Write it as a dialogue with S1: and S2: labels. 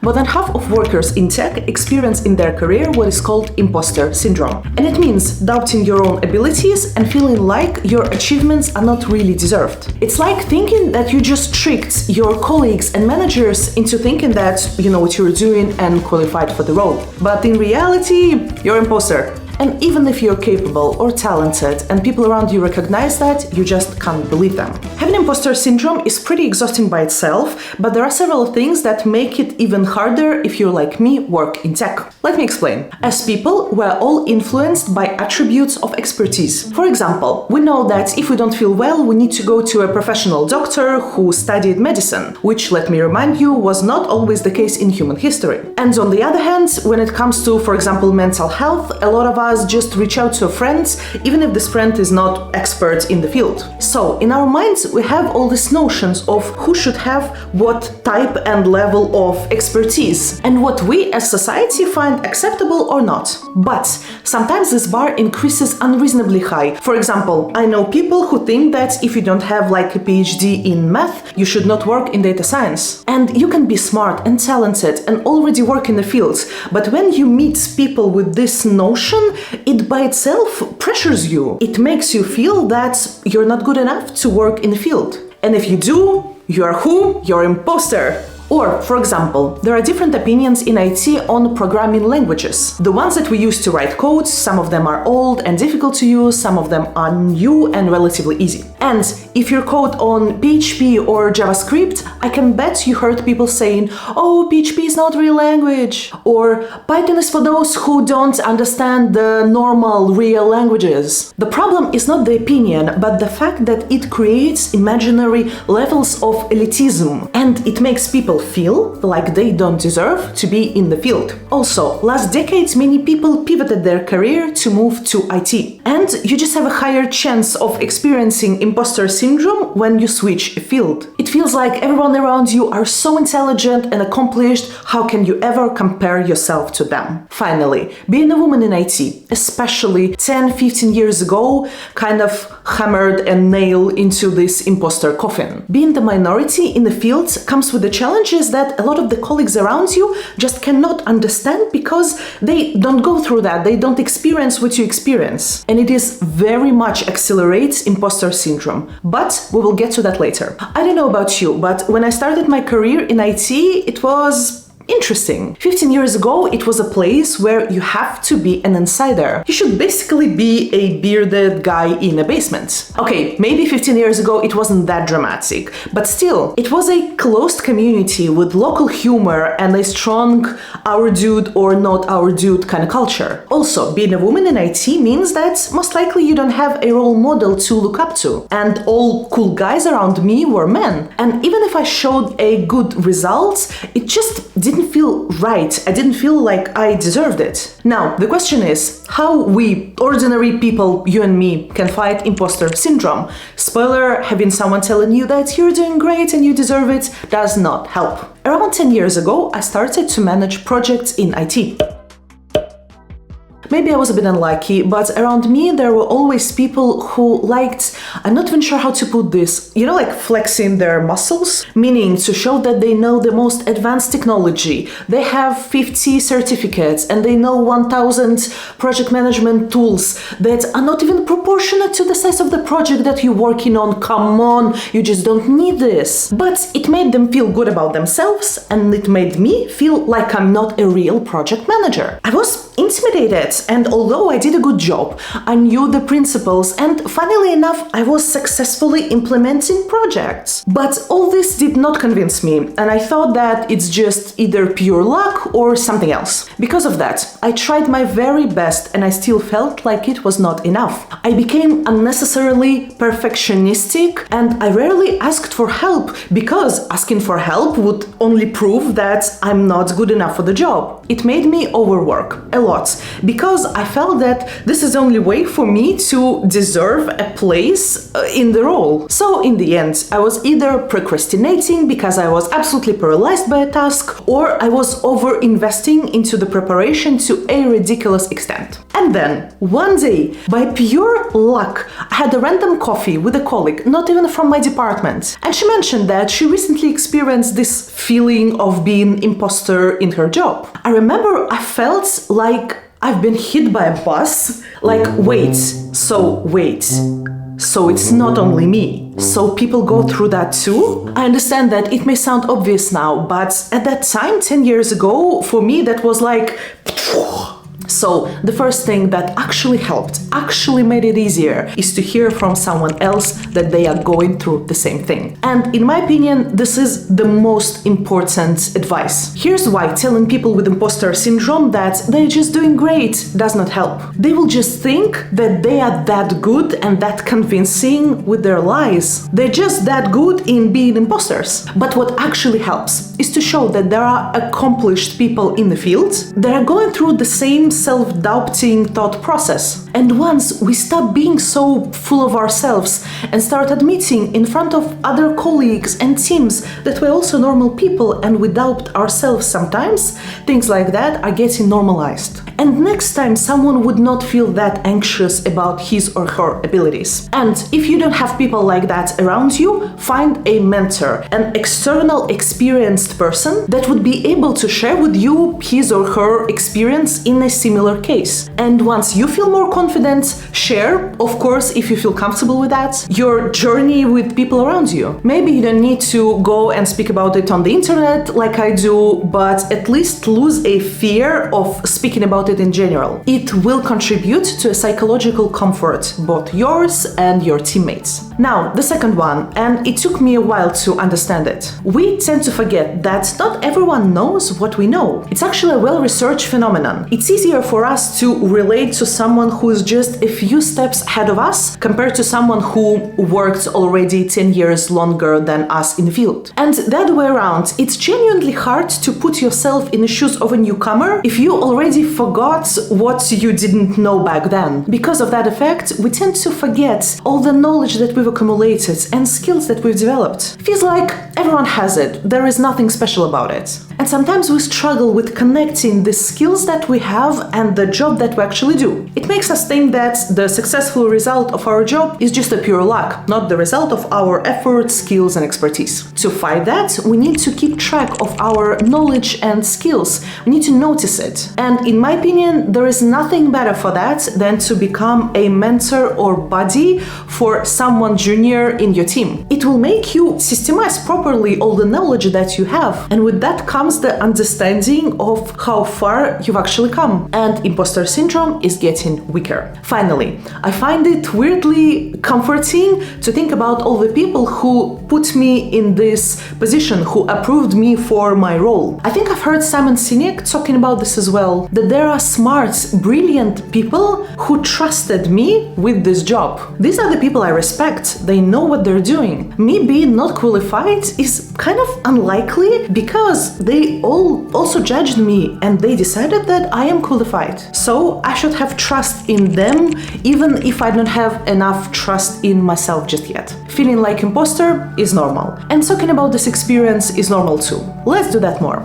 S1: More than half of workers in tech experience in their career what is called imposter syndrome. And it means doubting your own abilities and feeling like your achievements are not really deserved. It's like thinking that you just tricked your colleagues and managers into thinking that you know what you're doing and qualified for the role. But in reality, you're an imposter. And even if you're capable or talented and people around you recognize that, you just can't believe them. Having imposter syndrome is pretty exhausting by itself, but there are several things that make it even harder if you, like me, work in tech. Let me explain. As people, we're all influenced by attributes of expertise. For example, we know that if we don't feel well, we need to go to a professional doctor who studied medicine, which, let me remind you, was not always the case in human history. And on the other hand, when it comes to, for example, mental health, a lot of us just reach out to a friend, even if this friend is not expert in the field. So, in our minds, we have all these notions of who should have what type and level of expertise, and what we as society find acceptable or not. But sometimes this bar increases unreasonably high. For example, I know people who think that if you don't have like a PhD in math, you should not work in data science. And you can be smart and talented and already work in the field, but when you meet people with this notion, it by itself pressures you. It makes you feel that you're not good enough to work in the field. And if you do, you are who? You're an imposter. Or, for example, there are different opinions in IT on programming languages. The ones that we use to write code, some of them are old and difficult to use, some of them are new and relatively easy. And if you code on PHP or JavaScript, I can bet you heard people saying, oh, PHP is not a real language, or Python is for those who don't understand the normal real languages. The problem is not the opinion, but the fact that it creates imaginary levels of elitism, and it makes people feel like they don't deserve to be in the field. Also, last decades, many people pivoted their career to move to IT. And you just have a higher chance of experiencing imposter syndrome when you switch a field. It feels like everyone around you are so intelligent and accomplished, how can you ever compare yourself to them? Finally, being a woman in IT, especially 10-15 years ago, kind of hammered a nail into this imposter coffin. Being the minority in the field comes with the challenges that a lot of the colleagues around you just cannot understand because they don't go through that, they don't experience what you experience. And it is very much accelerates imposter syndrome. But we will get to that later. I don't know about you, but when I started my career in IT, it was interesting. 15 years ago, it was a place where you have to be an insider. You should basically be a bearded guy in a basement. Okay, maybe 15 years ago it wasn't that dramatic, but still, it was a closed community with local humor and a strong our dude or not our dude kind of culture. Also, being a woman in IT means that most likely you don't have a role model to look up to. And all cool guys around me were men. And even if I showed a good result, it just didn't feel right. I didn't feel like I deserved it. Now, the question is how we, ordinary people, you and me, can fight imposter syndrome. Spoiler, having someone telling you that you're doing great and you deserve it does not help. Around 10 years ago, I started to manage projects in IT. Maybe I was a bit unlucky, but around me there were always people who liked, I'm not even sure how to put this, you know, like flexing their muscles, meaning to show that they know the most advanced technology. They have 50 certificates and they know 1000 project management tools that are not even proportionate to the size of the project that you're working on. Come on, you just don't need this. But it made them feel good about themselves and it made me feel like I'm not a real project manager. I was intimidated. And although I did a good job, I knew the principles and funnily enough, I was successfully implementing projects. But all this did not convince me and I thought that it's just either pure luck or something else. Because of that, I tried my very best and I still felt like it was not enough. I became unnecessarily perfectionistic and I rarely asked for help because asking for help would only prove that I'm not good enough for the job. It made me overwork a lot because because I felt that this is the only way for me to deserve a place in the role. So in the end, I was either procrastinating because I was absolutely paralyzed by a task, or I was over-investing into the preparation to a ridiculous extent. And then, one day, by pure luck, I had a random coffee with a colleague, not even from my department. And she mentioned that she recently experienced this feeling of being imposter in her job. I remember I felt like I've been hit by a bus. Like, wait, so it's not only me. So people go through that too? I understand that it may sound obvious now, but at that time, 10 years ago, for me that was like... So the first thing that actually helped, actually made it easier, is to hear from someone else that they are going through the same thing. And in my opinion, this is the most important advice. Here's why telling people with imposter syndrome that they're just doing great does not help. They will just think that they are that good and that convincing with their lies. They're just that good in being imposters. But what actually helps is to show that there are accomplished people in the field that are going through the same self-doubting thought process. And once we stop being so full of ourselves and start admitting in front of other colleagues and teams that we're also normal people and we doubt ourselves sometimes, things like that are getting normalized. And next time someone would not feel that anxious about his or her abilities. And if you don't have people like that around you, find a mentor, an external experienced person that would be able to share with you his or her experience in a similar case. And once you feel more confident, share, of course, if you feel comfortable with that, your journey with people around you. Maybe you don't need to go and speak about it on the internet like I do, but at least lose a fear of speaking about it in general. It will contribute to a psychological comfort, both yours and your teammates. Now, the second one, and it took me a while to understand it. We tend to forget that not everyone knows what we know. It's actually a well-researched phenomenon. It's easier for us to relate to someone who is just a few steps ahead of us compared to someone who worked already 10 years longer than us in the field. And the other way around, it's genuinely hard to put yourself in the shoes of a newcomer if you already forgot what you didn't know back then. Because of that effect, we tend to forget all the knowledge that we've accumulated and skills that we've developed. Feels like everyone has it, there is nothing special about it. And sometimes we struggle with connecting the skills that we have and the job that we actually do. It makes us think that the successful result of our job is just a pure luck, not the result of our effort, skills, and expertise. To fight that, we need to keep track of our knowledge and skills. We need to notice it. And in my opinion, there is nothing better for that than to become a mentor or buddy for someone junior in your team. It will make you systemize properly all the knowledge that you have, and with that comes the understanding of how far you've actually come, and imposter syndrome is getting weaker. Finally, I find it weirdly comforting to think about all the people who put me in this position, who approved me for my role. I think I've heard Simon Sinek talking about this as well, that there are smart, brilliant people who trusted me with this job. These are the people I respect. They know what they're doing. Me being not qualified is kind of unlikely because they all also judged me and they decided that I am qualified. So I should have trust in them even if I don't have enough trust in myself just yet. Feeling like imposter is normal, and talking about this experience is normal too. Let's do that more.